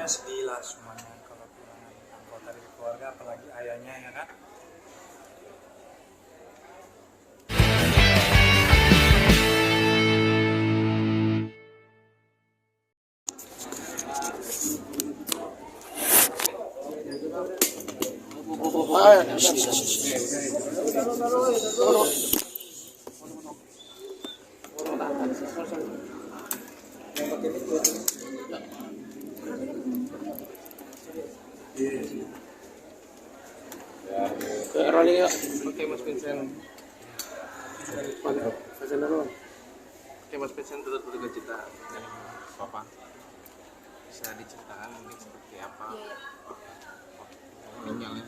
tentunya sedih lah semuanya kalau kehilangan anggota dari keluarga, apalagi ayahnya ya kan. Rolling yuk. Oke Mas Vincent. Oke Mas Vincent, betul-betul cita dari Papa. Bisa diceritakan mungkin seperti apa meninggalnya?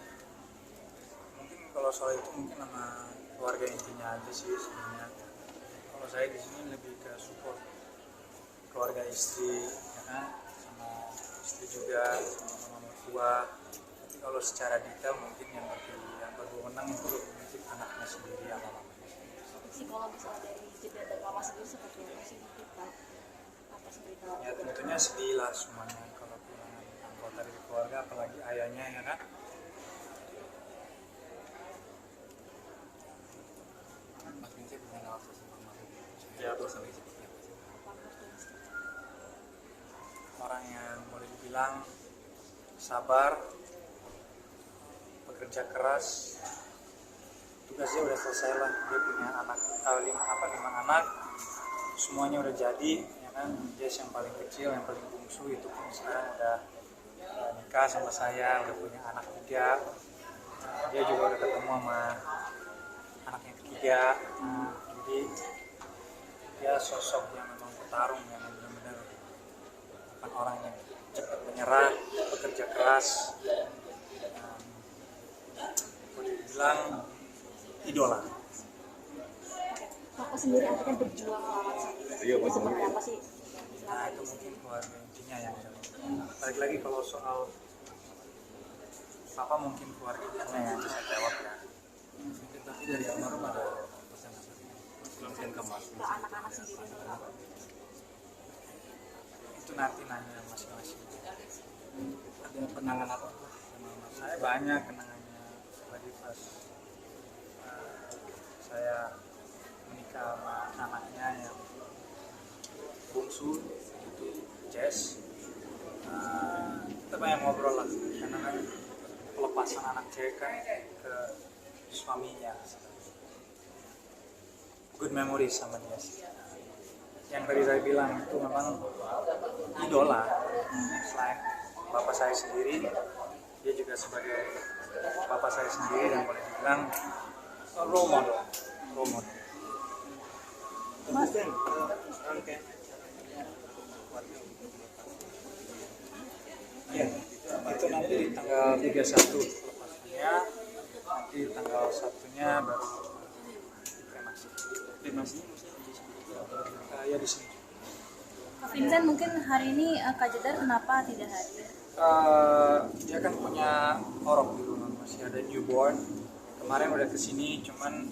Mungkin kalau soal itu mungkin sama keluarga intinya aja sih sebenarnya. Kalau saya di sini lebih ke support keluarga istri, ya kan, sama istri juga, sama mertua. Tapi kalau secara detail mungkin yang berwenang itu mungkin anaknya sendiri sama mamanya sendiri. Kalau misalnya dari jeda dan mama sendiri seperti apa sih kita atas berita? Ya tentunya sedih lah semuanya kalau kehilangan anggota dari keluarga, apalagi ayahnya ya kan. Mas Vincent mengenal sosok almarhum ya sendiri seperti apa sih? Orang yang boleh dibilang sabar, bekerja keras, tugasnya udah selesai lah. Dia punya anak, 5 anak, semuanya udah jadi ya kan. Jess yang paling kecil, yang paling bungsu itu pun sekarang udah nikah sama saya, udah punya anak 3. Dia juga udah ketemu sama anak yang ketiga. Jadi dia sosok yang memang petarung, yang benar-benar bukan orang yang cepat menyerah, bekerja keras. Boleh dibilang idola. Papa sendiri akhirnya berjuang melawan sakit. Iya, Pak. Seperti apa sih? Nah itu mungkin keluarga intinya yang balik lagi. Kalau soal apa mungkin keluarga intinya yang bisa jawab ya. Mungkin tapi dari almarhum ada pesan-pesan Mungkin ke Mas Ke anak-anak sendiri. itu nanti nanya masing-masing. Ada kenangan apa sama mas saya? Banyak kenangannya. Apalagi pas saya menikah sama anaknya yang bungsu itu Jess. Kita banyak ngobrol lah karena kan pelepasan anak cewek kan ke suaminya. Good memories sama dia sih. Yang tadi saya bilang itu memang idola. Selain bapak saya sendiri, dia juga sebagai bapak saya sendiri dan boleh dibilang role model. Mas, Ya, itu nanti di tanggal 31 pelepasannya, nanti tanggal 1-nya baru kremasi. Kremasinya ya di sini. Vincent mungkin hari ini Kak Jedar kenapa tidak hadir? Dia kan punya orok di rumah, masih ada newborn. Kemarin udah kesini, cuman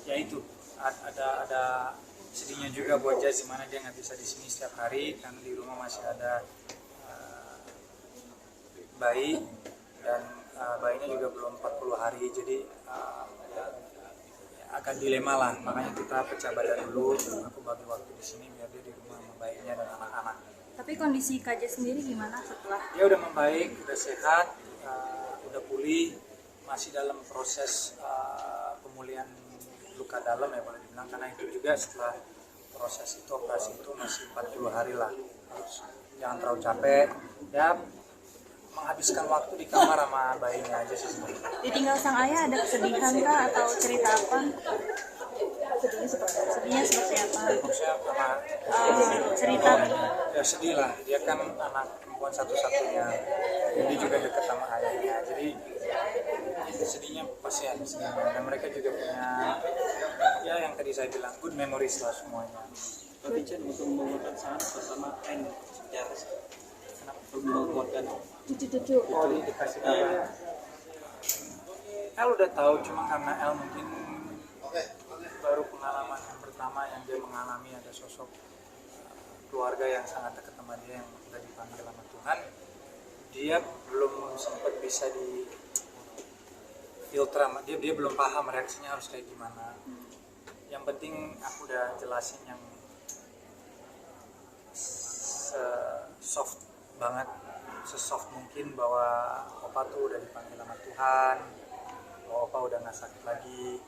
ya itu ada sedihnya juga buat Jazz, dimana dia nggak bisa di sini setiap hari karena di rumah masih ada bayi dan bayinya juga belum 40 hari, jadi agak dilema lah. Makanya kita pecah badan dulu, aku bagi waktu di sini biar dia di rumah sama bayinya dan anak-anak. Tapi kondisi Kak Jedar sendiri gimana setelah? Dia udah membaik, udah sehat, udah pulih, masih dalam proses pemulihan luka dalam ya boleh dibilang, karena itu juga setelah proses itu, operasi itu masih 40 hari lah. Harus jangan terlalu capek ya, menghabiskan waktu di kamar sama bayinya aja sih sebenarnya. Ditinggal sang ayah ada kesedihan kah atau cerita apa? Sedihnya seperti apa? Maksudnya apa? Cerita. Ya sedih lah, dia kan anak perempuan satu-satunya, jadi juga dekat sama ayahnya, jadi sedihnya pasti ada sedihnya. Dan mereka juga punya ya yang tadi saya bilang good memories lah semuanya. Tapi Chen untuk menguatkan saran pertama N secara untuk menguatkan Cucu-cucu. Oh dikasih kabar. El udah tahu, cuma karena El mungkin baru pengalaman yang pertama yang dia mengalami ada sosok keluarga yang sangat dekat sama dia yang sudah dipanggil sama Tuhan. dia belum sempat bisa di filter, dia belum paham reaksinya harus kayak gimana. Yang penting aku udah jelasin yang soft banget, sesoft mungkin, bahwa opa tuh udah dipanggil sama Tuhan, bahwa opa udah nggak sakit lagi,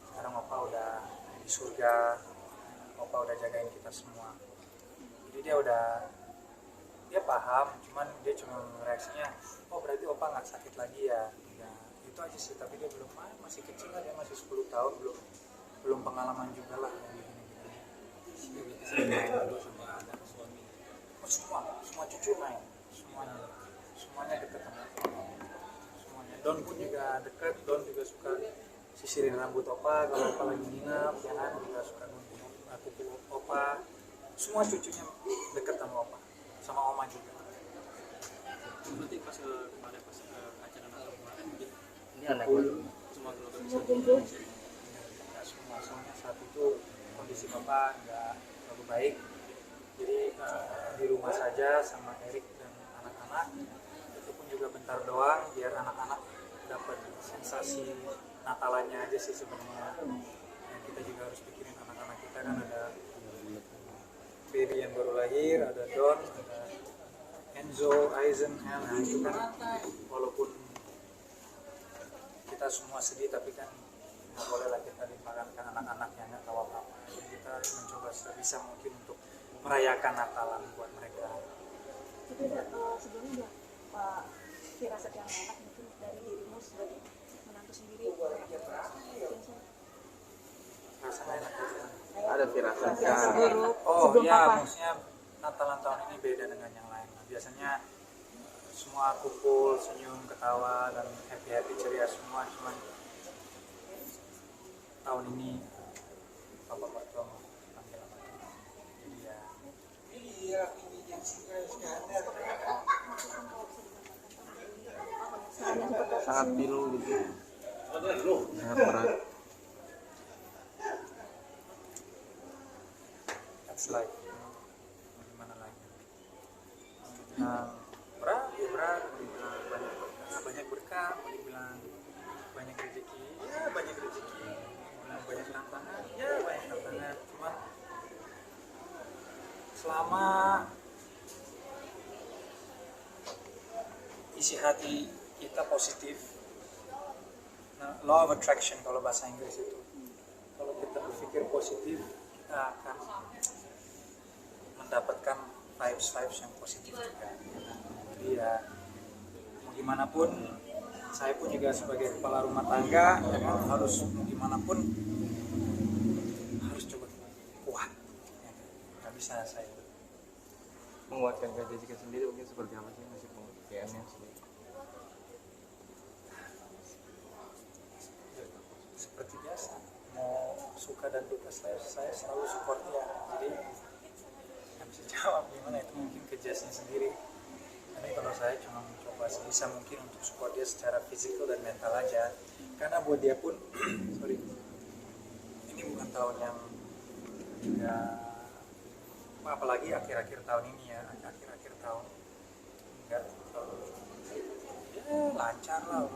sekarang opa udah di surga, opa udah jagain kita semua. Jadi dia paham, cuman dia cuma reaksinya, oh berarti opa nggak sakit lagi ya. Ya itu aja sih, tapi dia belum, masih kecil lah, dia masih 10 tahun, belum pengalaman juga lah yang gini-gini. Oh, semua cucu main, semuanya deket sama semuanya. Don pun juga deket, Don juga suka sisirin rambut opa kalau opa lagi nginep, ya kan, juga suka nunggu kuku opa. Semua cucunya deket sama opa, sama oma juga. Berarti pas kemarin pas acara Natal kemarin Ini anak semua keluarga bisa Semua kumpul. Ya, semua soalnya saat itu kondisi bapak nggak terlalu baik, jadi di rumah saja sama Erik dan anak-anak. Itu pun juga bentar doang biar anak-anak dapat sensasi Natalannya aja sih sebenarnya. Dan kita juga harus pikirin anak-anak kita, kan ada baby yang baru lahir, ada Don, ada Enzo, Aizen, nah itu kan walaupun kita semua sedih, tapi kan nggak boleh lah kita limpahkan anak-anak yang nggak tahu apa-apa. Jadi kita mencoba sebisa mungkin untuk merayakan Natalan buat mereka. Tapi sebelumnya Pak firasat yang enak mungkin dari dirimu sebagai menantu sendiri. Rasanya enak aja. ada firasat Buruk Oh sebelum iya, apa? maksudnya Natalan tahun ini beda dengan yang lain. Biasanya semua kumpul, senyum, ketawa, dan happy ceria semua. Cuman tahun ini Bapak Mertua panggil sama Tuhan. Jadi ya sangat pilu gitu, sangat berat. that's life. Mau gimana lagi? Berat, ya berat. Mau dibilang banyak berkah, mau dibilang banyak rezeki, ya banyak rezeki. Mau dibilang banyak tantangan, ya banyak tantangan. Cuman selama isi hati kita positif, nah, law of attraction kalau bahasa Inggris itu, kalau kita berpikir positif, kita akan mendapatkan vibes yang positif juga. Jadi ya mau gimana pun, saya pun juga sebagai kepala rumah tangga, ya kan, harus mau gimana pun harus coba kuat, ya, nggak bisa saya. Menguatkan Kak Jessica sendiri mungkin seperti apa sih masih pengertiannya sih? Seperti biasa, mau suka dan duka saya selalu support dia. Jadi nggak bisa jawab gimana, itu mungkin ke Jasnya sendiri. Tapi kalau saya cuma mencoba sebisa mungkin untuk support dia secara fisikal dan mental aja. Karena buat dia pun sorry, ini bukan tahun yang ya, apalagi akhir-akhir tahun ini ya, akhir-akhir tahun enggak ya lancar lah,